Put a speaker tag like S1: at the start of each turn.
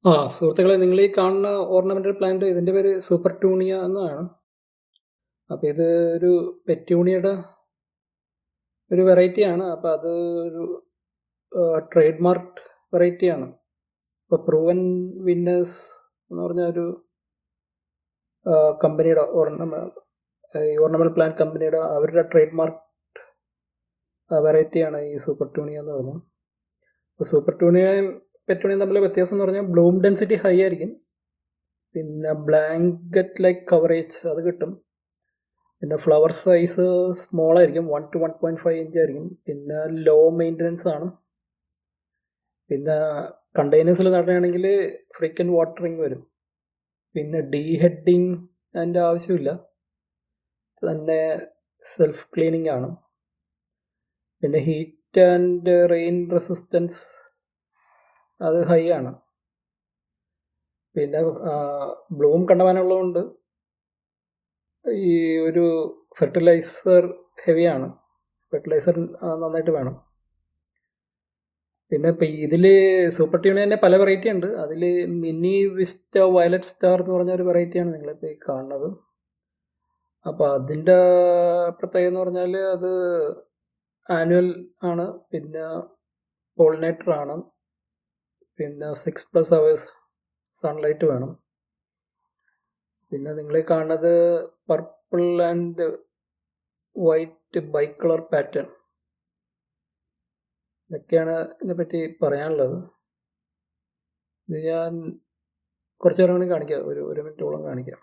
S1: സുഹൃത്തുക്കളെ, നിങ്ങൾ ഈ കാണുന്ന ഓർണമെന്റൽ പ്ലാന്റ് ഇതിന്റെ പേര് സൂപ്പർ ട്യൂണിയ എന്നാണ്. അപ്പോൾ ഇത് ഒരു പെറ്റ്യൂണിയുടെ ഒരു വെറൈറ്റിയാണ്. അപ്പോൾ അത് ഒരു ട്രേഡ് മാർക്ക് വെറൈറ്റിയാണ്. ഇപ്പോൾ പ്രൂവൻ വിന്നേഴ്സ് എന്ന് പറഞ്ഞ ഒരു കമ്പനിയുടെ ഓർണമെന്റൽ പ്ലാന്റ് കമ്പനിയുടെ അവരുടെ ട്രേഡ് മാർക്ക് വെറൈറ്റിയാണ് ഈ സൂപ്പർ ട്യൂണിയ എന്ന് പറഞ്ഞത്. അപ്പോൾ സൂപ്പർ ട്യൂണിയയും പെറ്റ്യൂണിയയും തമ്മിലെ വ്യത്യാസം എന്ന് പറഞ്ഞാൽ ബ്ലൂം ഡെൻസിറ്റി ഹൈ ആയിരിക്കും, പിന്നെ ബ്ലാങ്കറ്റ് ലൈക്ക് കവറേജ് അത് കിട്ടും, പിന്നെ ഫ്ലവർ സൈസ് സ്മോൾ ആയിരിക്കും, 1 to 1.5 ഇഞ്ച് ആയിരിക്കും, പിന്നെ ലോ മെയിൻ്റനൻസ് ആണ്, പിന്നെ കണ്ടെയ്നേഴ്സിൽ നടുകയാണെങ്കിൽ ഫ്രീക്വൻറ്റ് വാട്ടറിങ് വരും, പിന്നെ ഡീഹെഡിങ് അതിൻ്റെ ആവശ്യമില്ല, തന്നെ സെൽഫ് ക്ലീനിങ് ആണ്, പിന്നെ ഹീറ്റ് ആൻഡ് റെയിൻ റെസിസ്റ്റൻസ് അത് ഹൈ ആണ്, പിന്നെ ബ്ലൂം കണ്ടമാനമുള്ളതുകൊണ്ട് ഈ ഒരു ഫെർട്ടിലൈസർ ഹെവിയാണ്, ഫെർട്ടിലൈസർ നന്നായിട്ട് വേണം. പിന്നെ ഇപ്പം ഇതിൽ സൂപ്പർ ട്യൂണിയ തന്നെ പല വെറൈറ്റി ഉണ്ട്. അതിൽ മിനി വിസ്റ്റ വയലറ്റ് സ്റ്റാർ എന്ന് പറഞ്ഞ ഒരു വെറൈറ്റിയാണ് നിങ്ങളിപ്പോൾ ഈ കാണുന്നത്. അപ്പോൾ അതിൻ്റെ പ്രത്യേകത എന്ന് പറഞ്ഞാൽ അത് ആനുവൽ ആണ്, പിന്നെ പോളിനേറ്റർ ആണ്, പിന്നെ 6+ hours സൺലൈറ്റ് വേണം. പിന്നെ നിങ്ങൾ കാണുന്നത് purple and white by colour pattern. ഇതൊക്കെയാണ് ഇതിനെപ്പറ്റി പറയാനുള്ളത്. ഇത് ഞാൻ കുറച്ച് നേരം കൂടി കാണിക്കാം, ഒരു മിനിറ്റോളം കാണിക്കാം.